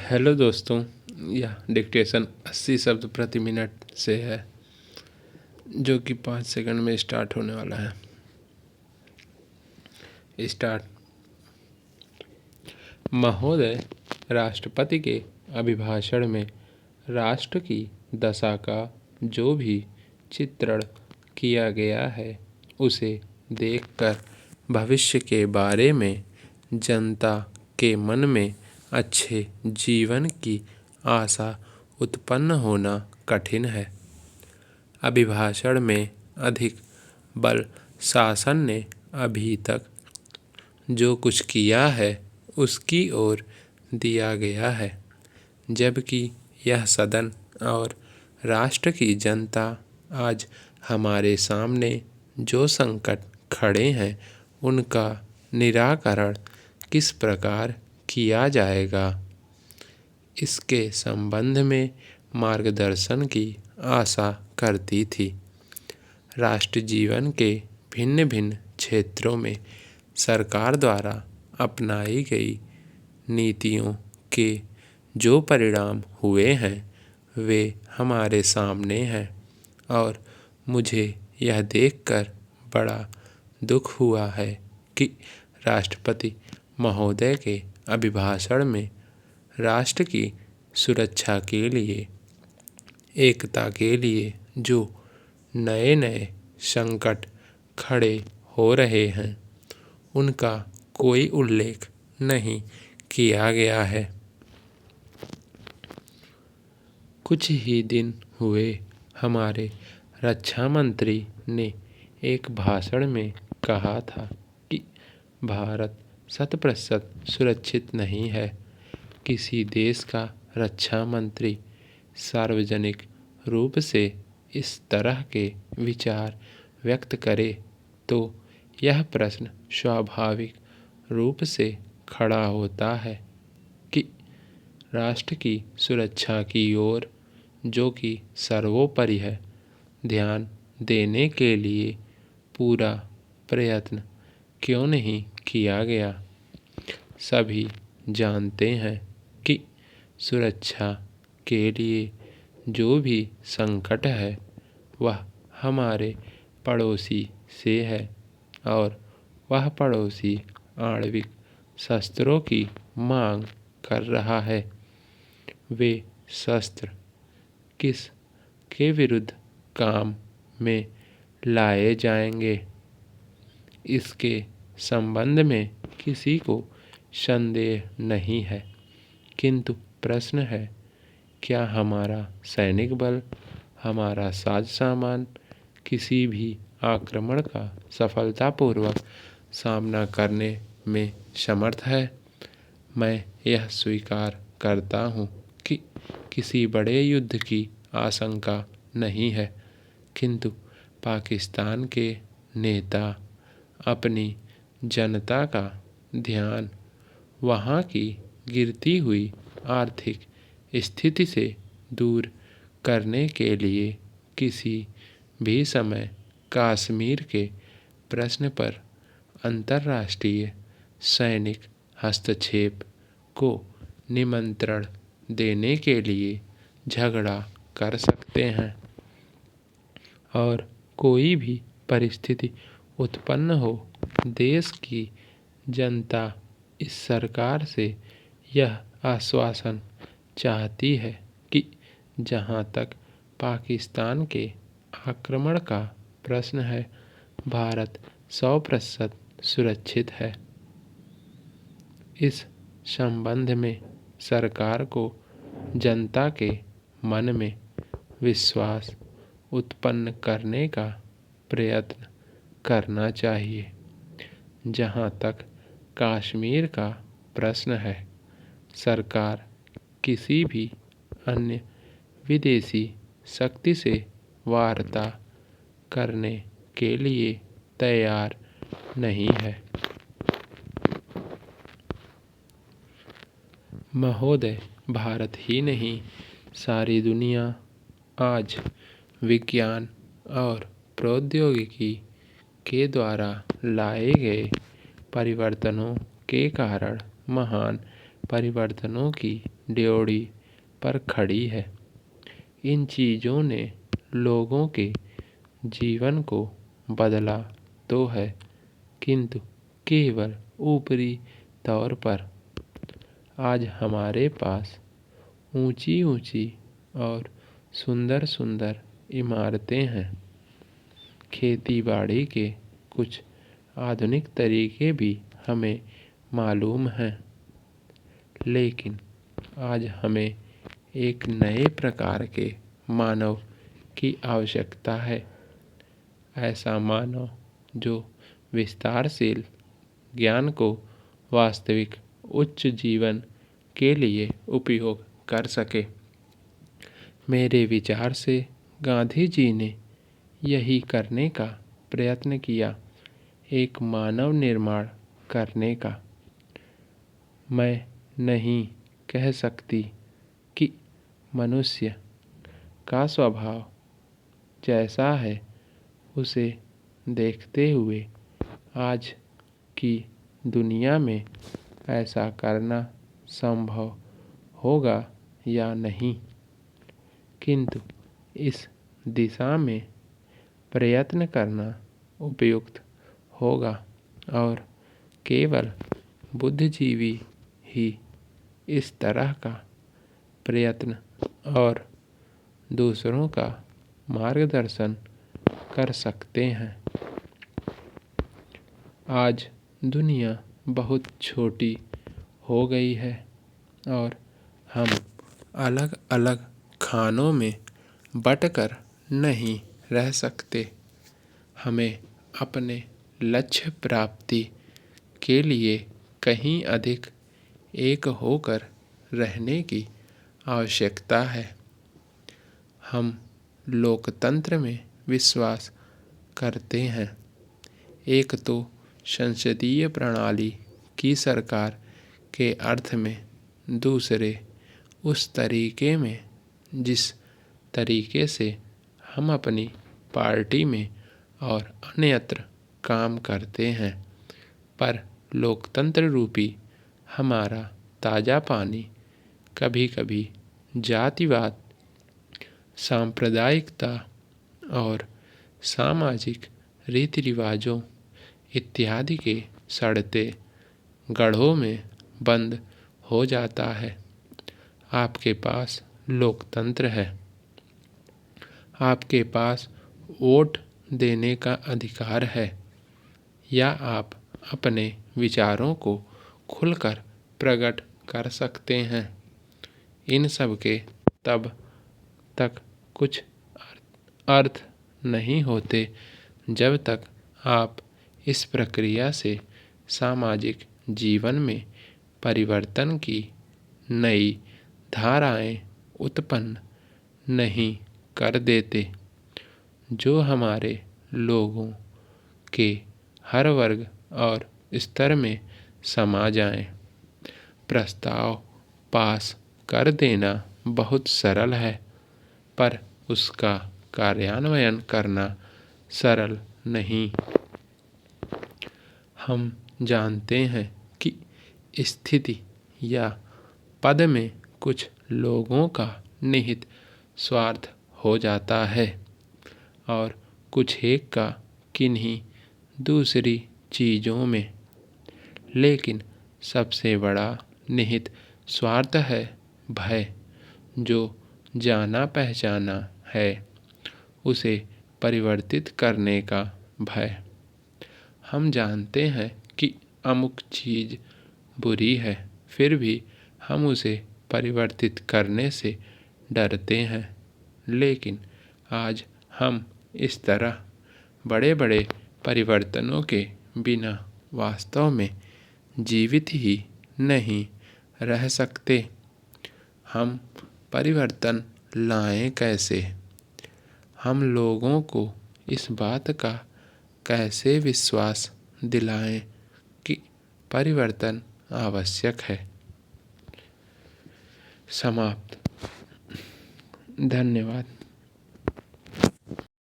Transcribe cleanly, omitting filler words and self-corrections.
Hello दोस्तों। यह dictation 80 शब्द प्रति मिनट से है, जो कि 5 सेकंड में स्टार्ट होने वाला है। स्टार्ट। महोदय, राष्ट्रपति के अभिभाषण में राष्ट्र की दशा का जो भी चित्रण किया गया है, उसे देखकर भविष्य के बारे में जनता के मन में अच्छे जीवन की आशा उत्पन्न होना कठिन है। अभिभाषण में अधिक बल शासन ने अभी तक जो कुछ किया है उसकी ओर दिया गया है, जबकि यह सदन और राष्ट्र की जनता आज हमारे सामने जो संकट खड़े हैं उनका निराकरण किस प्रकार किया जाएगा, इसके संबंध में मार्गदर्शन की आशा करती थी। राष्ट्र जीवन के भिन्न भिन्न क्षेत्रों में सरकार द्वारा अपनाई गई नीतियों के जो परिणाम हुए हैं वे हमारे सामने हैं, और मुझे यह देखकर बड़ा दुख हुआ है कि राष्ट्रपति महोदय के अभिभाषण में राष्ट्र की सुरक्षा के लिए, एकता के लिए जो नए नए संकट खड़े हो रहे हैं उनका कोई उल्लेख नहीं किया गया है। कुछ ही दिन हुए हमारे रक्षा मंत्री ने एक भाषण में कहा था कि भारत 100% सुरक्षित नहीं है। किसी देश का रक्षा मंत्री सार्वजनिक रूप से इस तरह के विचार व्यक्त करे तो यह प्रश्न स्वाभाविक रूप से खड़ा होता है कि राष्ट्र की सुरक्षा की ओर, जो कि सर्वोपरि है, ध्यान देने के लिए पूरा प्रयत्न क्यों नहीं किया गया। सभी जानते हैं कि सुरक्षा के लिए जो भी संकट है वह हमारे पड़ोसी से है, और वह पड़ोसी आणविक शस्त्रों की मांग कर रहा है। वे शस्त्र किस के विरुद्ध काम में लाए जाएंगे, इसके संबंध में किसी को संदेह नहीं है, किंतु प्रश्न है, क्या हमारा सैनिक बल, हमारा साज सामान किसी भी आक्रमण का सफलतापूर्वक सामना करने में समर्थ है। मैं यह स्वीकार करता हूँ कि किसी बड़े युद्ध की आशंका नहीं है, किंतु पाकिस्तान के नेता अपनी जनता का ध्यान वहाँ की गिरती हुई आर्थिक स्थिति से दूर करने के लिए किसी भी समय कश्मीर के प्रश्न पर अंतर्राष्ट्रीय सैनिक हस्तक्षेप को निमंत्रण देने के लिए झगड़ा कर सकते हैं, और कोई भी परिस्थिति उत्पन्न हो, देश की जनता इस सरकार से यह आश्वासन चाहती है कि जहां तक पाकिस्तान के आक्रमण का प्रश्न है, भारत 100% सुरक्षित है। इस संबंध में सरकार को जनता के मन में विश्वास उत्पन्न करने का प्रयत्न करना चाहिए। जहां तक कश्मीर का प्रश्न है, सरकार किसी भी अन्य विदेशी शक्ति से वार्ता करने के लिए तैयार नहीं है। महोदय, भारत ही नहीं, सारी दुनिया आज विज्ञान और प्रौद्योगिकी के द्वारा लाए गए परिवर्तनों के कारण महान परिवर्तनों की ड्योढ़ी पर खड़ी है। इन चीज़ों ने लोगों के जीवन को बदला तो है, किंतु केवल ऊपरी तौर पर। आज हमारे पास ऊंची ऊंची और सुंदर सुंदर इमारतें हैं। खेती बाड़ी के कुछ आधुनिक तरीके भी हमें मालूम हैं, लेकिन आज हमें एक नए प्रकार के मानव की आवश्यकता है। ऐसा मानव जो विस्तारशील ज्ञान को वास्तविक उच्च जीवन के लिए उपयोग कर सके। मेरे विचार से गांधी जी ने यही करने का प्रयत्न किया, एक मानव निर्माण करने का। मैं नहीं कह सकती कि मनुष्य का स्वभाव जैसा है उसे देखते हुए आज की दुनिया में ऐसा करना संभव होगा या नहीं, किंतु इस दिशा में प्रयत्न करना उपयुक्त होगा और केवल बुद्धिजीवी ही इस तरह का प्रयत्न और दूसरों का मार्गदर्शन कर सकते हैं। आज दुनिया बहुत छोटी हो गई है और हम अलग अलग खानों में बंटकर नहीं रह सकते। हमें अपने लक्ष्य प्राप्ति के लिए कहीं अधिक एक होकर रहने की आवश्यकता है। हम लोकतंत्र में विश्वास करते हैं। एक तो संसदीय प्रणाली की सरकार के अर्थ में, दूसरे उस तरीके में जिस तरीके से हम अपनी पार्टी में और अन्यत्र काम करते हैं। पर लोकतंत्र रूपी हमारा ताज़ा पानी कभी कभी जातिवाद, सांप्रदायिकता और सामाजिक रीति रिवाजों इत्यादि के सड़ते गड्ढों में बंद हो जाता है। आपके पास लोकतंत्र है, आपके पास वोट देने का अधिकार है, या आप अपने विचारों को खुलकर प्रकट कर सकते हैं। इन सब के तब तक कुछ अर्थ नहीं होते जब तक आप इस प्रक्रिया से सामाजिक जीवन में परिवर्तन की नई धाराएं उत्पन्न नहीं कर देते, जो हमारे लोगों के हर वर्ग और स्तर में समा जाएं। प्रस्ताव पास कर देना बहुत सरल है, पर उसका कार्यान्वयन करना सरल नहीं। हम जानते हैं कि स्थिति या पद में कुछ लोगों का निहित स्वार्थ हो जाता है और कुछ एक का किन्हीं दूसरी चीज़ों में। लेकिन सबसे बड़ा निहित स्वार्थ है भय, जो जाना पहचाना है उसे परिवर्तित करने का भय। हम जानते हैं कि अमुक चीज़ बुरी है, फिर भी हम उसे परिवर्तित करने से डरते हैं। लेकिन आज हम इस तरह बड़े बड़े परिवर्तनों के बिना वास्तव में जीवित ही नहीं रह सकते। हम परिवर्तन लाएं कैसे? हम लोगों को इस बात का कैसे विश्वास दिलाएं कि परिवर्तन आवश्यक है? समाप्त। धन्यवाद।